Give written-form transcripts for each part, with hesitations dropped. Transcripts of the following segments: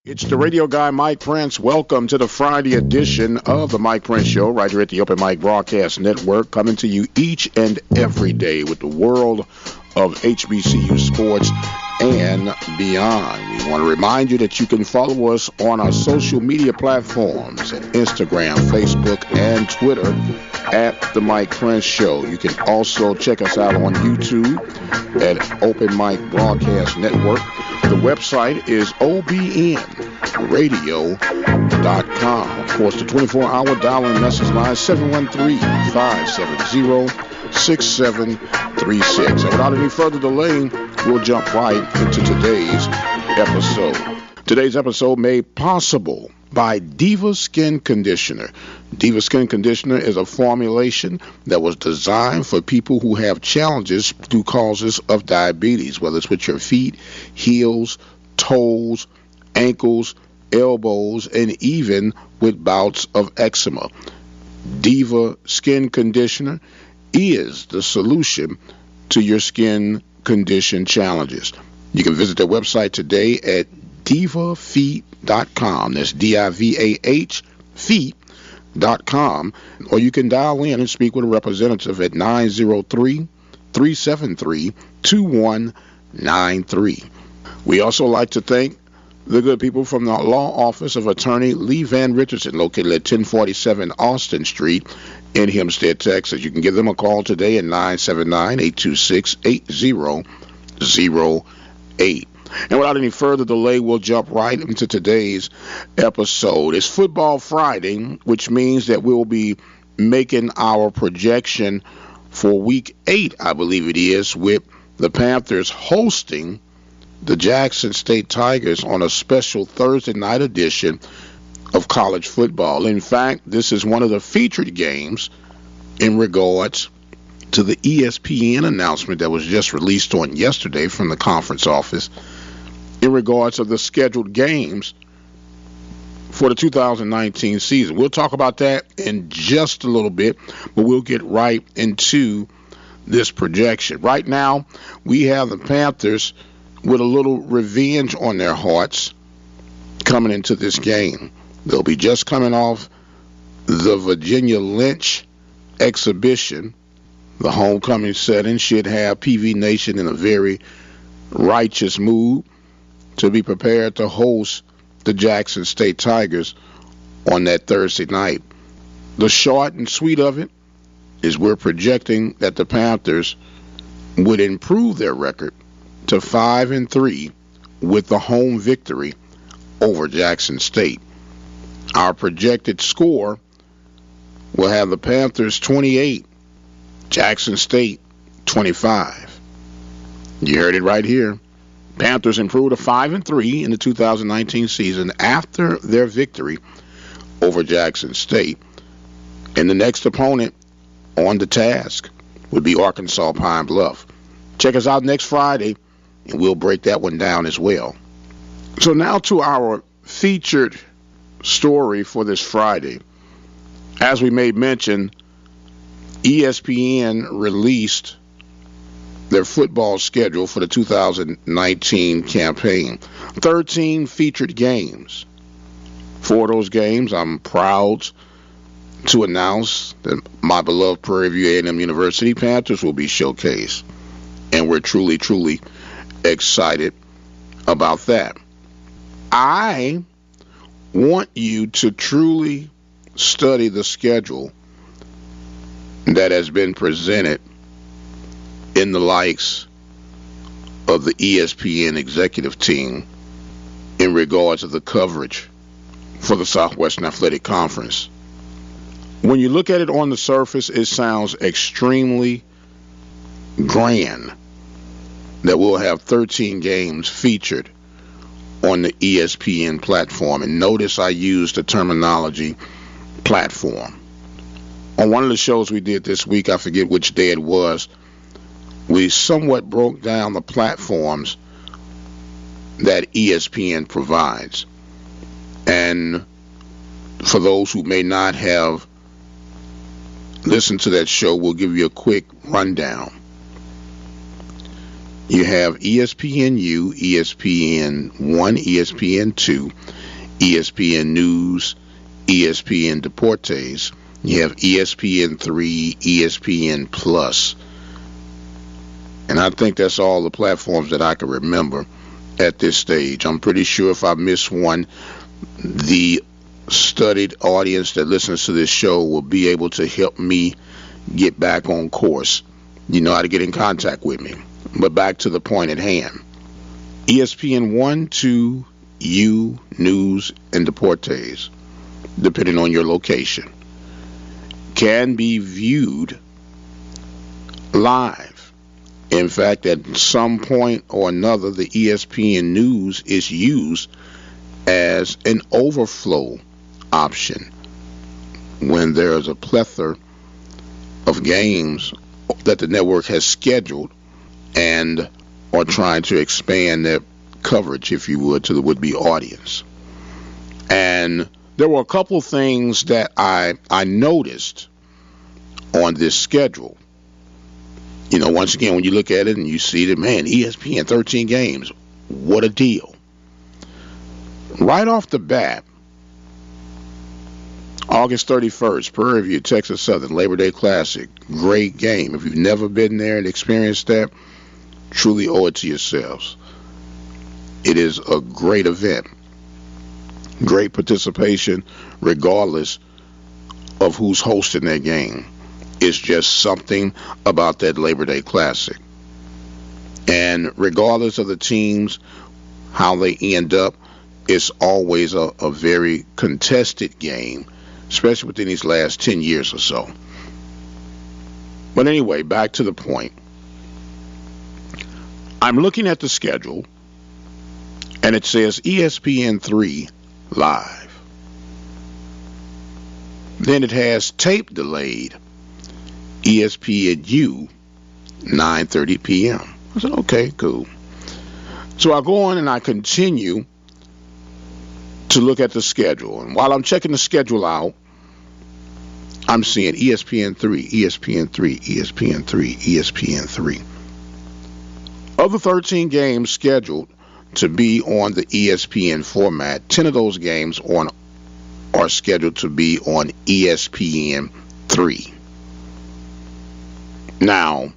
It's the radio guy, Mike Prince. Welcome to the Friday edition of the Mike Prince Show right here at the Open Mic Broadcast Network, coming to you each and every day with the world of HBCU sports and beyond. We want to remind you that you can follow us on our social media platforms at Instagram, Facebook, and Twitter at the Mike Prince Show. You can also check us out on YouTube at Open Mic Broadcast Network. The website is obnradio.com. Of course, the 24-hour dial-in message line, 713-570-6736. And without any further delay, we'll jump right into today's episode. Today's episode made possible by Diva Skin Conditioner. Diva Skin Conditioner is a formulation that was designed for people who have challenges due causes of diabetes, whether it's with your feet, heels, toes, ankles, elbows, and even with bouts of eczema. Diva Skin Conditioner is the solution to your skin condition challenges. You can visit their website today at divafeet.com. That's DIVAH feet.com. Or you can dial in and speak with a representative at 903-373-2193. We also like to thank the good people from the law office of attorney Lee Van Richardson, located at 1047 Austin Street in Hempstead, Texas. You can give them a call today at 979-826-8008. And without any further delay, we'll jump right into today's episode. It's Football Friday, which means that we'll be making our projection for Week 8, I believe it is, with the Panthers hosting the Jackson State Tigers on a special Thursday night edition of college football. In fact, this is one of the featured games in regards to the ESPN announcement that was just released on yesterday from the conference office in regards to the scheduled games for the 2019 season. We'll talk about that in just a little bit, but we'll get right into this projection. Right now, we have the Panthers with a little revenge on their hearts coming into this game. They'll be just coming off the Virginia Lynch exhibition. The homecoming setting should have PV Nation in a very righteous mood to be prepared to host the Jackson State Tigers on that Thursday night. The short and sweet of it is we're projecting that the Panthers would improve their record to 5-3 with the home victory over Jackson State. Our projected score will have the Panthers 28, Jackson State 25. You heard it right here. Panthers improved to 5-3 in the 2019 season after their victory over Jackson State. And the next opponent on the task would be Arkansas Pine Bluff. Check us out next Friday, and we'll break that one down as well. So now to our featured story for this Friday. As we made mention, ESPN released their football schedule for the 2019 campaign. 13 featured games. For those games, I'm proud to announce that my beloved Prairie View A&M University Panthers will be showcased. And we're truly, truly excited about that. I want you to truly study the schedule that has been presented in the likes of the ESPN executive team in regards to the coverage for the Southwestern Athletic Conference. When you look at it on the surface, it sounds extremely grand that we'll have 13 games featured on the ESPN platform. And notice I used the terminology platform. On one of the shows we did this week, I forget which day it was, we somewhat broke down the platforms that ESPN provides. And for those who may not have listened to that show, we'll give you a quick rundown. You have ESPNU, ESPN1, ESPN2, ESPN News, ESPN Deportes. You have ESPN3, ESPN Plus. And I think that's all the platforms that I can remember at this stage. I'm pretty sure if I miss one, the studied audience that listens to this show will be able to help me get back on course. You know how to get in contact with me. But back to the point at hand. ESPN 1, 2, U, News, and Deportes, depending on your location, can be viewed live. In fact, at some point or another, the ESPN News is used as an overflow option when there's a plethora of games that the network has scheduled and are trying to expand their coverage, if you would, to the would-be audience. And there were a couple things that I noticed on this schedule. You know, once again, when you look at it and you see that, man, ESPN, 13 games, what a deal. Right off the bat, August 31st, Prairie View, Texas Southern, Labor Day Classic. Great game. If you've never been there and experienced that, truly owe it to yourselves. It is a great event. Great participation, regardless of who's hosting that game. It's just something about that Labor Day Classic. And regardless of the teams, how they end up, it's always a very contested game, especially within these last 10 years or so. But anyway, back to the point. I'm looking at the schedule, and it says ESPN3 live. Then it has tape delayed ESPNU 9:30 p.m. I said, okay, cool. So I go on and I continue to look at the schedule. And while I'm checking the schedule out, I'm seeing ESPN3, ESPN3, ESPN3, ESPN3. Of the 13 games scheduled to be on the ESPN format, 10 of those games are scheduled to be on ESPN3. Now,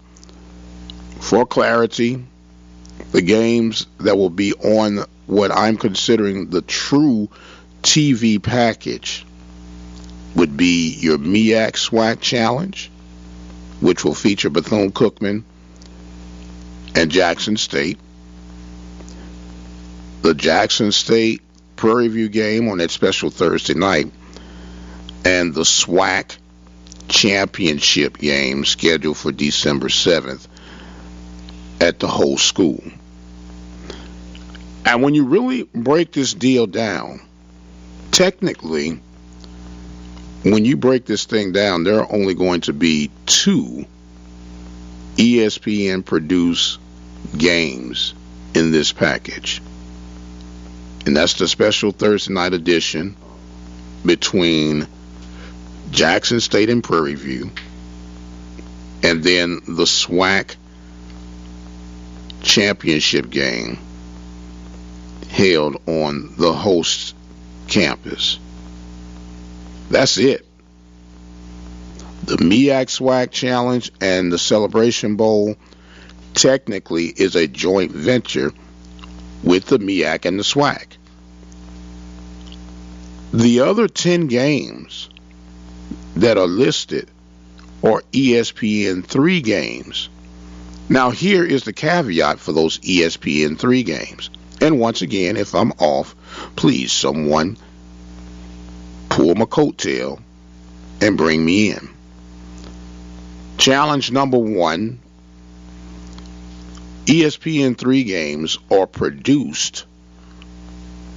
for clarity, the games that will be on what I'm considering the true TV package would be your MEAC-SWAC Challenge, which will feature Bethune-Cookman and Jackson State. The Jackson State Prairie View game on that special Thursday night, and the SWAC championship game scheduled for December 7th at the whole school. And when you really break this deal down, technically, when you break this thing down, there are only going to be 2 ESPN-produced games in this package. And that's the special Thursday night edition between Jackson State and Prairie View, and then the SWAC championship game held on the host campus. That's it. The MEAC-SWAC Challenge and the Celebration Bowl technically is a joint venture with the MEAC and the SWAC. The other 10 games that are listed are ESPN3 games. Now, here is the caveat for those ESPN3 games. And once again, if I'm off, please, someone pull my coattail and bring me in. Challenge number 1, ESPN3 games are produced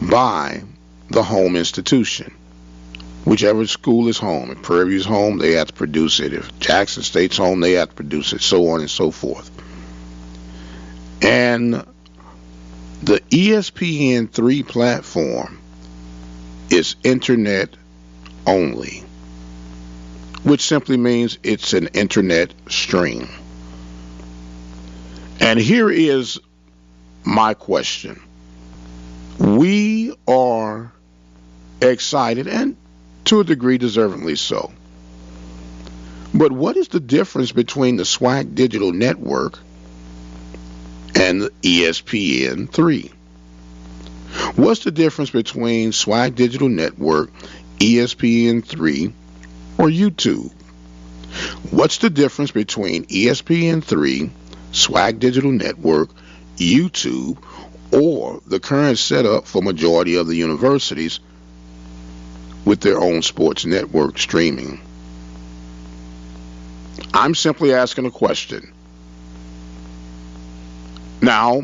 by the home institution. Whichever school is home. If Prairie View's home, they have to produce it. If Jackson State's home, they have to produce it, so on and so forth. And the ESPN3 platform is internet only, which simply means it's an internet stream. And here is my question. We are excited, and to a degree deservedly so. But what is the difference between the SWAC digital network and the ESPN-3? What's the difference between SWAC digital network, ESPN-3, or YouTube? What's the difference between ESPN-3, SWAC digital network, YouTube, or the current setup for majority of the universities with their own sports network streaming? I'm simply asking a question. Now,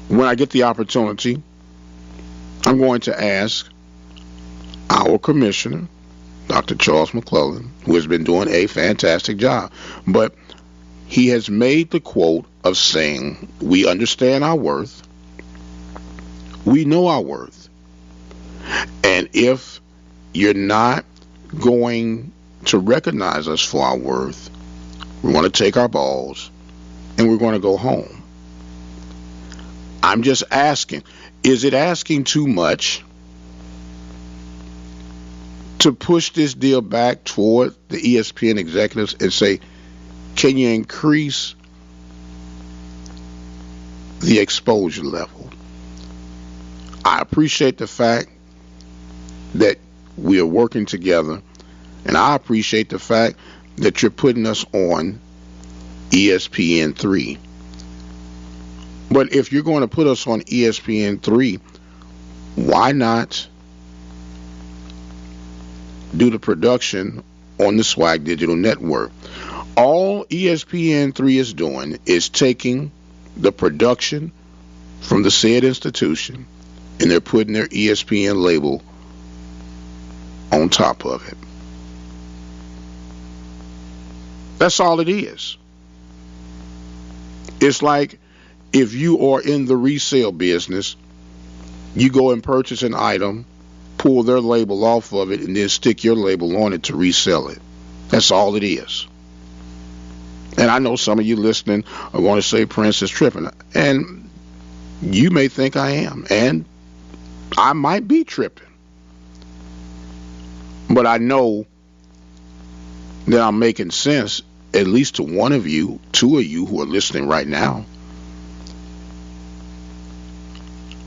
when I get the opportunity, I'm going to ask our commissioner, Dr. Charles McClellan, who has been doing a fantastic job. But he has made the quote of saying, we understand our worth, we know our worth, and if you're not going to recognize us for our worth, we're going to take our balls and we're going to go home. I'm just asking, is it asking too much to push this deal back toward the ESPN executives and say, can you increase the exposure level? I appreciate the fact that we are working together, and I appreciate the fact that you're putting us on ESPN-3. But if you're going to put us on ESPN-3, why not do the production on the SWAC digital network? All ESPN-3 is doing is taking the production from the said institution and they're putting their ESPN label on top of it. That's all it is. It's like if you are in the resale business, you go and purchase an item, pull their label off of it, and then stick your label on it to resell it. That's all it is. And I know some of you listening are going to say Prince is tripping. And you may think I am. And I might be tripping. But I know that I'm making sense, at least to one of you, two of you who are listening right now.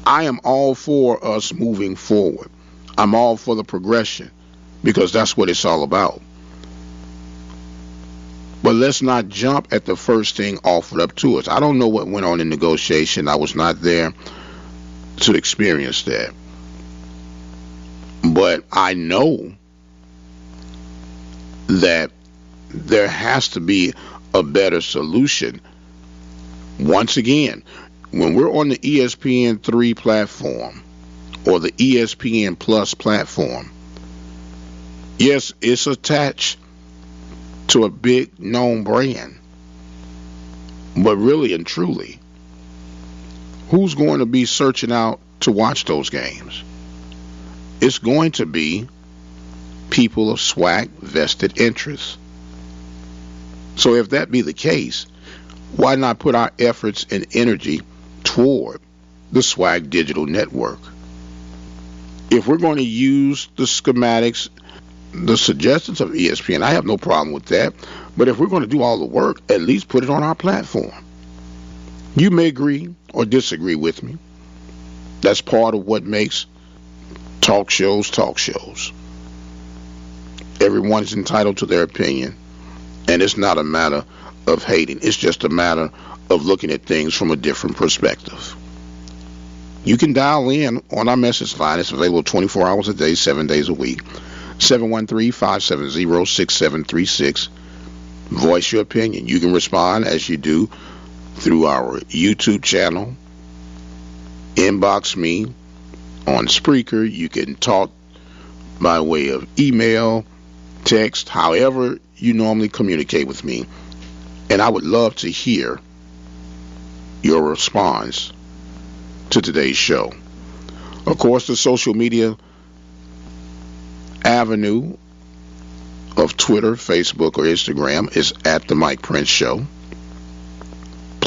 I am all for us moving forward. I'm all for the progression because that's what it's all about. But let's not jump at the first thing offered up to us. I don't know what went on in negotiation. I was not there to experience that. But I know that there has to be a better solution. Once again, when we're on the ESPN-3 platform or the ESPN Plus platform, yes, it's attached to a big known brand. But really and truly, who's going to be searching out to watch those games? It's going to be people of SWAC vested interests. So if that be the case, why not put our efforts and energy toward the SWAC digital network? If we're going to use the schematics, the suggestions of ESPN, I have no problem with that. But if we're going to do all the work, at least put it on our platform. You may agree or disagree with me. That's part of what makes talk shows talk shows. Everyone's entitled to their opinion, and it's not a matter of hating. It's just a matter of looking at things from a different perspective. You can dial in on our message line. It's available 24 hours a day, 7 days a week. 713-570-6736. Voice your opinion. You can respond as you do through our YouTube channel. Inbox me on Spreaker. You can talk by way of email, text, however you normally communicate with me. And I would love to hear your response to today's show. Of course, the social media avenue of Twitter, Facebook, or Instagram is at The Mike Prince Show.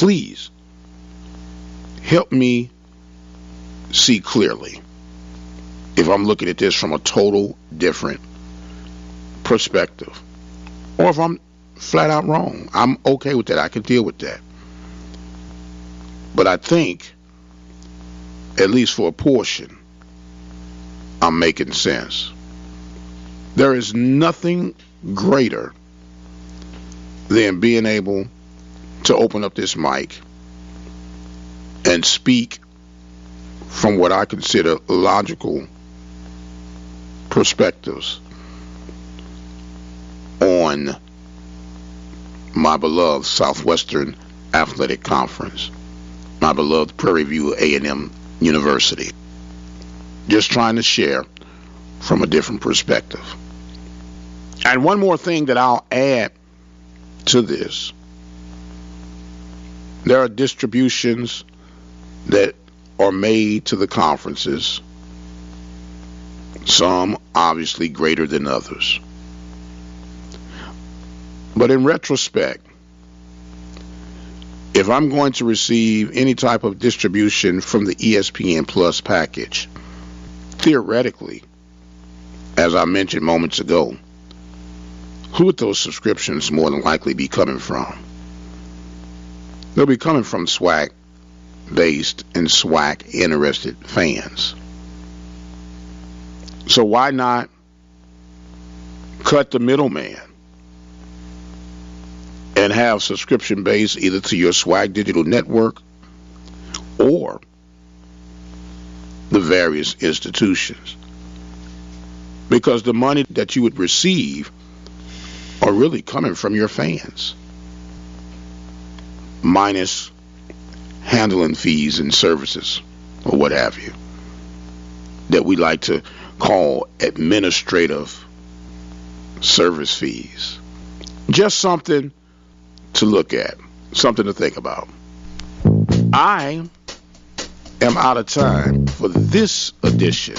please help me see clearly if I'm looking at this from a total different perspective, or if I'm flat out wrong. I'm okay with that. I can deal with that. But I think, at least for a portion, I'm making sense. There is nothing greater than being able to open up this mic and speak from what I consider logical perspectives on my beloved Southwestern Athletic Conference, my beloved Prairie View A&M University. Just trying to share from a different perspective. And one more thing that I'll add to this. There are distributions that are made to the conferences, some obviously greater than others. But in retrospect, if I'm going to receive any type of distribution from the ESPN Plus package, theoretically, as I mentioned moments ago, who would those subscriptions more than likely be coming from? They'll be coming from SWAC-based and SWAC-interested fans. So why not cut the middleman and have subscription base either to your SWAC digital network or the various institutions? Because the money that you would receive are really coming from your fans, minus handling fees and services or what have you, that we like to call administrative service fees. Just something to look at, something to think about. I am out of time for this edition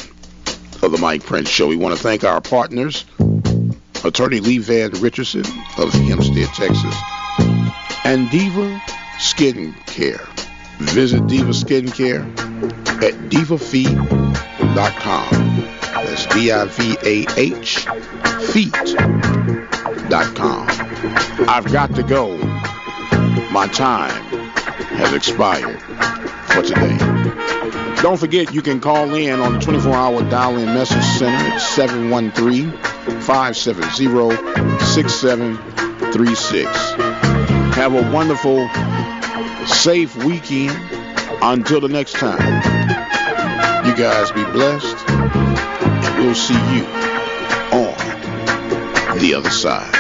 of the Mike Prince Show. We want to thank our partners, Attorney Lee Van Richardson of Hempstead, Texas, and Diva Skincare. Visit Diva Skincare at divafeet.com. That's DIVAH feet.com. I've got to go. My time has expired for today. Don't forget, you can call in on the 24-hour dial-in message center at 713-570-6736. Have a wonderful, safe weekend. Until the next time, you guys be blessed, and we'll see you on the other side.